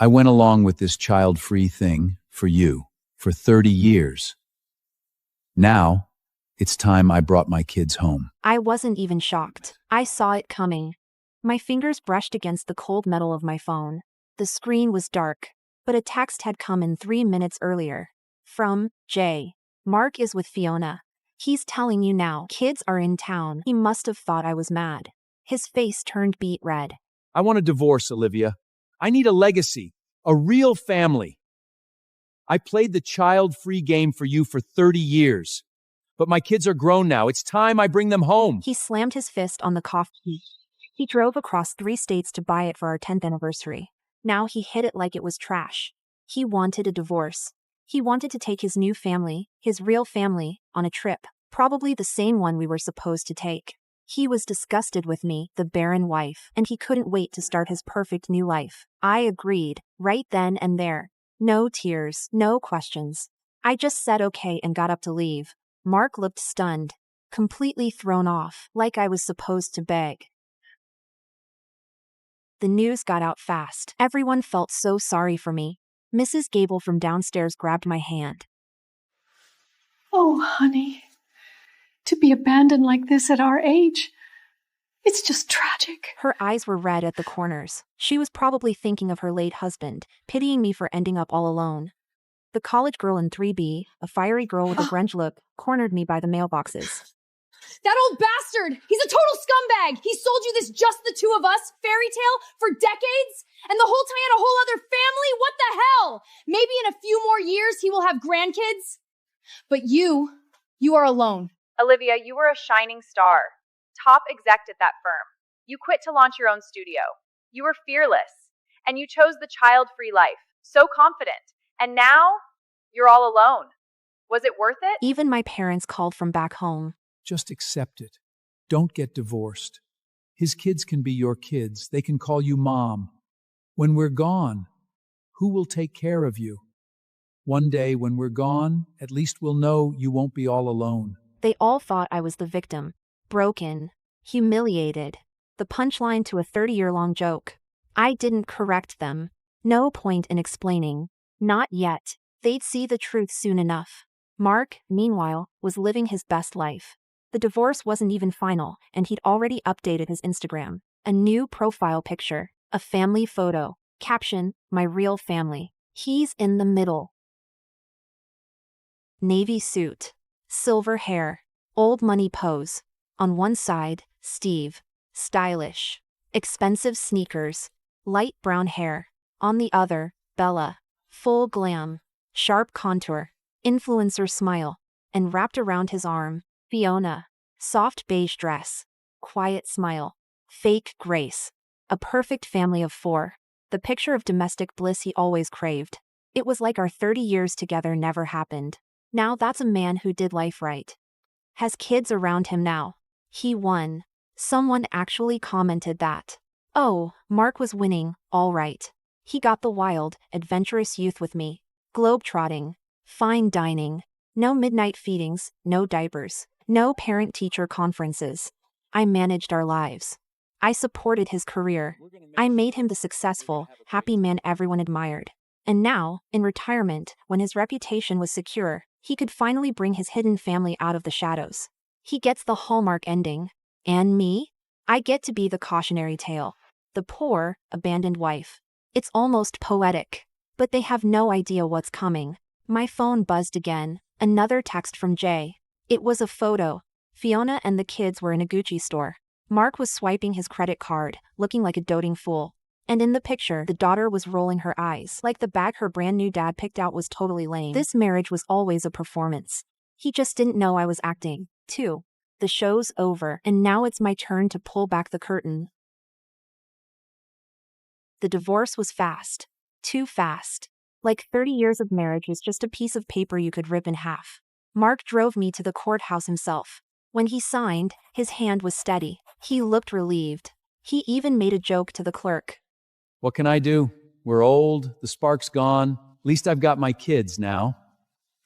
I went along with this child-free thing for you for 30 years. Now, it's time I brought my kids home. I wasn't even shocked. I saw it coming. My fingers brushed against the cold metal of my phone. The screen was dark, but a text had come in 3 minutes earlier. From Jay. Mark is with Fiona. He's telling you now. Kids are in town. He must have thought I was mad. His face turned beet red. I want a divorce, Olivia. I need a legacy, a real family. I played the child-free game for you for 30 years. But my kids are grown now. It's time I bring them home. He slammed his fist on the coffee. He drove across 3 states to buy it for our 10th anniversary. Now he hid it like it was trash. He wanted a divorce. He wanted to take his new family, his real family, on a trip, probably the same one we were supposed to take. He was disgusted with me, the barren wife, and he couldn't wait to start his perfect new life. I agreed, right then and there. No tears, no questions. I just said okay and got up to leave. Mark looked stunned, completely thrown off, like I was supposed to beg. The news got out fast. Everyone felt so sorry for me. Mrs. Gable from downstairs grabbed my hand. Oh, honey. To be abandoned like this at our age, it's just tragic. Her eyes were red at the corners. She was probably thinking of her late husband, pitying me for ending up all alone. The college girl in 3B, a fiery girl with a grunge look, cornered me by the mailboxes. That old bastard! He's a total scumbag! He sold you this just the two of us fairy tale for decades? And the whole time he had a whole other family? What the hell? Maybe in a few more years he will have grandkids? But you are alone. Olivia, you were a shining star. Top exec at that firm. You quit to launch your own studio. You were fearless. And you chose the child-free life. So confident. And now, you're all alone. Was it worth it? Even my parents called from back home. Just accept it. Don't get divorced. His kids can be your kids. They can call you mom. When we're gone, who will take care of you? One day when we're gone, at least we'll know you won't be all alone. They all thought I was the victim. Broken. Humiliated. The punchline to a 30-year-long joke. I didn't correct them. No point in explaining. Not yet. They'd see the truth soon enough. Mark, meanwhile, was living his best life. The divorce wasn't even final, and he'd already updated his Instagram. A new profile picture. A family photo. Caption, my real family. He's in the middle. Navy suit. Silver hair. Old money pose. On one side, Steve. Stylish. Expensive sneakers. Light brown hair. On the other, Bella. Full glam. Sharp contour. Influencer smile. And wrapped around his arm, Fiona. Soft beige dress. Quiet smile. Fake grace. A perfect family of 4. The picture of domestic bliss he always craved. It was like our 30 years together never happened. Now that's a man who did life right. Has kids around him now. He won. Someone actually commented that. Oh, Mark was winning, all right. He got the wild, adventurous youth with me. Globetrotting. Fine dining. No midnight feedings, no diapers. No parent-teacher conferences. I managed our lives. I supported his career. I made him the successful, happy man everyone admired. And now, in retirement, when his reputation was secure, he could finally bring his hidden family out of the shadows. He gets the Hallmark ending. And me? I get to be the cautionary tale. The poor, abandoned wife. It's almost poetic. But they have no idea what's coming. My phone buzzed again. Another text from Jay. It was a photo. Fiona and the kids were in a Gucci store. Mark was swiping his credit card, looking like a doting fool. And in the picture, the daughter was rolling her eyes, like the bag her brand new dad picked out was totally lame. This marriage was always a performance. He just didn't know I was acting, too. The show's over, and now it's my turn to pull back the curtain. The divorce was fast. Too fast. Like 30 years of marriage was just a piece of paper you could rip in half. Mark drove me to the courthouse himself. When he signed, his hand was steady. He looked relieved. He even made a joke to the clerk. What can I do? We're old, the spark's gone. At least I've got my kids now.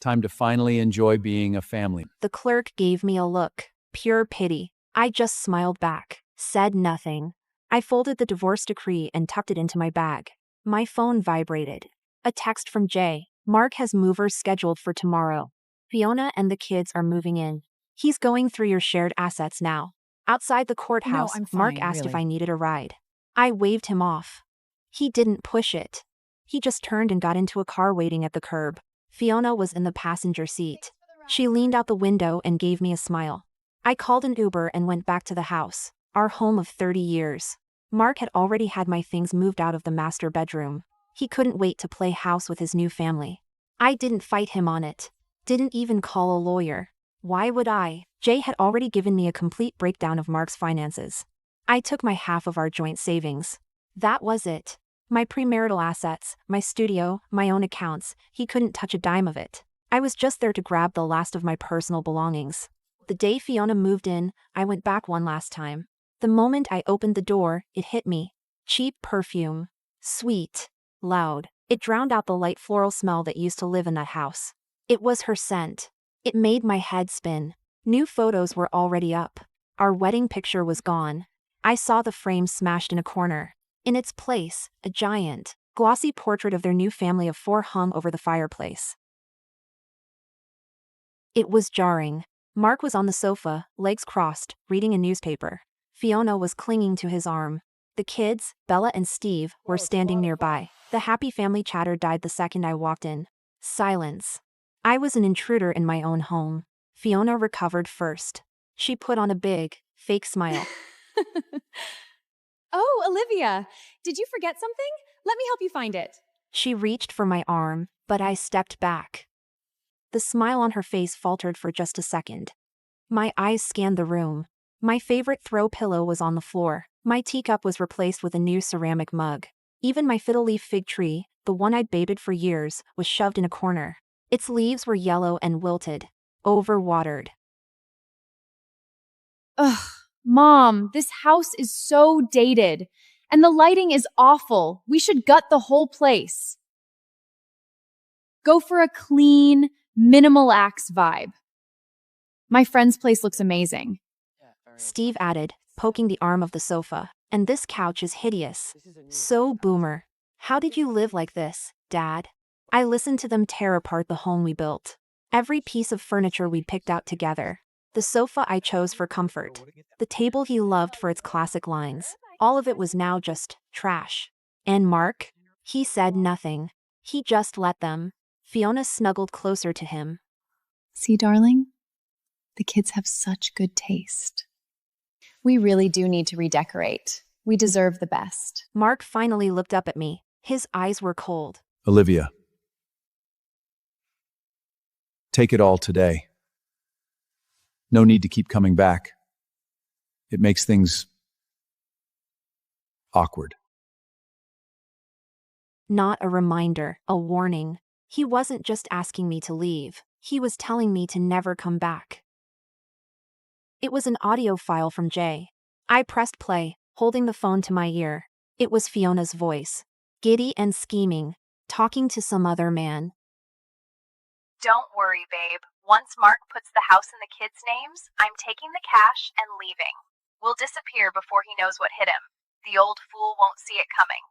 Time to finally enjoy being a family. The clerk gave me a look. Pure pity. I just smiled back, said nothing. I folded the divorce decree and tucked it into my bag. My phone vibrated. A text from Jay. Mark has movers scheduled for tomorrow. Fiona and the kids are moving in. He's going through your shared assets now. Outside the courthouse, I'm Mark fine, asked if really. I needed a ride. I waved him off. He didn't push it. He just turned and got into a car waiting at the curb. Fiona was in the passenger seat. She leaned out the window and gave me a smile. I called an Uber and went back to the house, our home of 30 years. Mark had already had my things moved out of the master bedroom. He couldn't wait to play house with his new family. I didn't fight him on it. Didn't even call a lawyer. Why would I? Jay had already given me a complete breakdown of Mark's finances. I took my half of our joint savings. That was it. My premarital assets, my studio, my own accounts, he couldn't touch a dime of it. I was just there to grab the last of my personal belongings. The day Fiona moved in, I went back one last time. The moment I opened the door, it hit me. Cheap perfume. Sweet. Loud. It drowned out the light floral smell that used to live in that house. It was her scent. It made my head spin. New photos were already up. Our wedding picture was gone. I saw the frame smashed in a corner. In its place, a giant, glossy portrait of their new family of 4 hung over the fireplace. It was jarring. Mark was on the sofa, legs crossed, reading a newspaper. Fiona was clinging to his arm. The kids, Bella and Steve, were standing nearby. The happy family chatter died the second I walked in. Silence. I was an intruder in my own home. Fiona recovered first. She put on a big, fake smile. Oh, Olivia, did you forget something? Let me help you find it. She reached for my arm, but I stepped back. The smile on her face faltered for just a second. My eyes scanned the room. My favorite throw pillow was on the floor. My teacup was replaced with a new ceramic mug. Even my fiddle-leaf fig tree, the one I'd baited for years, was shoved in a corner. Its leaves were yellow and wilted. Overwatered. Ugh, Mom, this house is so dated. And the lighting is awful. We should gut the whole place. Go for a clean, minimal acts vibe. My friend's place looks amazing. Steve added, poking the arm of the sofa. And this couch is hideous. So boomer. How did you live like this, Dad? I listened to them tear apart the home we built. Every piece of furniture we picked out together. The sofa I chose for comfort. The table he loved for its classic lines. All of it was now just trash. And Mark? He said nothing. He just let them. Fiona snuggled closer to him. See, darling? The kids have such good taste. We really do need to redecorate. We deserve the best. Mark finally looked up at me. His eyes were cold. Olivia. Take it all today. No need to keep coming back. It makes things awkward. Not a reminder, a warning. He wasn't just asking me to leave. He was telling me to never come back. It was an audio file from Jay. I pressed play, holding the phone to my ear. It was Fiona's voice. Giddy and scheming, talking to some other man. Don't worry, babe. Once Mark puts the house in the kids' names, I'm taking the cash and leaving. We'll disappear before he knows what hit him. The old fool won't see it coming.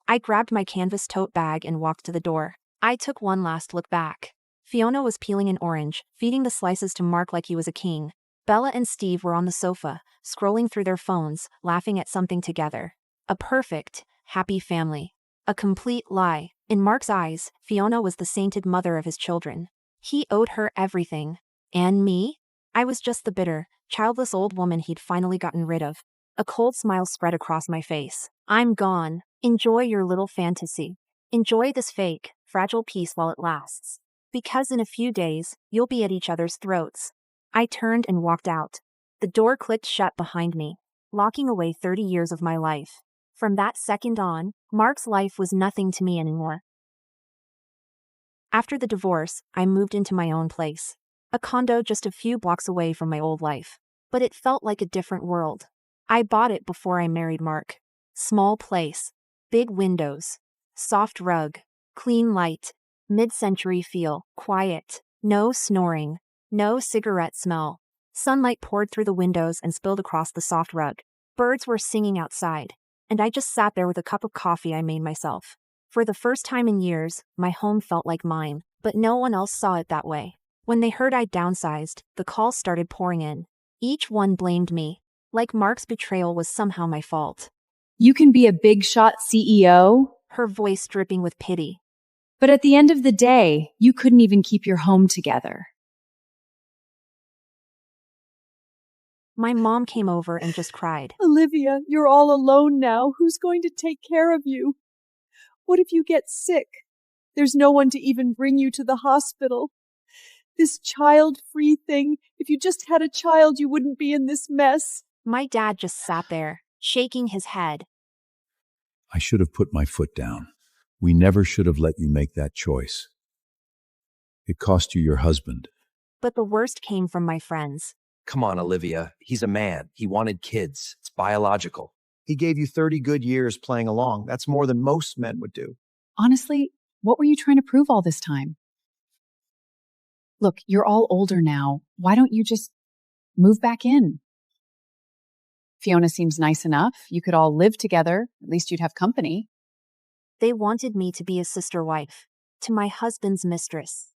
I grabbed my canvas tote bag and walked to the door. I took one last look back. Fiona was peeling an orange, feeding the slices to Mark like he was a king. Bella and Steve were on the sofa, scrolling through their phones, laughing at something together. A perfect, happy family. A complete lie. In Mark's eyes, Fiona was the sainted mother of his children. He owed her everything. And me? I was just the bitter, childless old woman he'd finally gotten rid of. A cold smile spread across my face. I'm gone. Enjoy your little fantasy. Enjoy this fake, fragile peace while it lasts. Because in a few days, you'll be at each other's throats. I turned and walked out. The door clicked shut behind me, locking away 30 years of my life. From that second on, Mark's life was nothing to me anymore. After the divorce, I moved into my own place. A condo just a few blocks away from my old life. But it felt like a different world. I bought it before I married Mark. Small place. Big windows. Soft rug. Clean light. Mid-century feel. Quiet. No snoring. No cigarette smell. Sunlight poured through the windows and spilled across the soft rug. Birds were singing outside. and I just sat there with a cup of coffee I made myself. For the first time in years, my home felt like mine, but no one else saw it that way. When they heard I'd downsized, the calls started pouring in. Each one blamed me, like Mark's betrayal was somehow my fault. You can be a big shot CEO, Her voice dripping with pity. but at the end of the day, you couldn't even keep your home together. My mom came over and just cried. Olivia, you're all alone now. Who's going to take care of you? What if you get sick? There's no one to even bring you to the hospital. This child-free thing, if you just had a child, you wouldn't be in this mess. My dad just sat there, shaking his head. I should have put my foot down. We never should have let you make that choice. It cost you your husband. But the worst came from my friends. Come on, Olivia. He's a man. He wanted kids. It's biological. He gave you 30 good years playing along. That's more than most men would do. Honestly, what were you trying to prove all this time? Look, you're all older now. Why don't you just move back in? Fiona seems nice enough. You could all live together. At least you'd have company. They wanted me to be a sister wife, to my husband's mistress.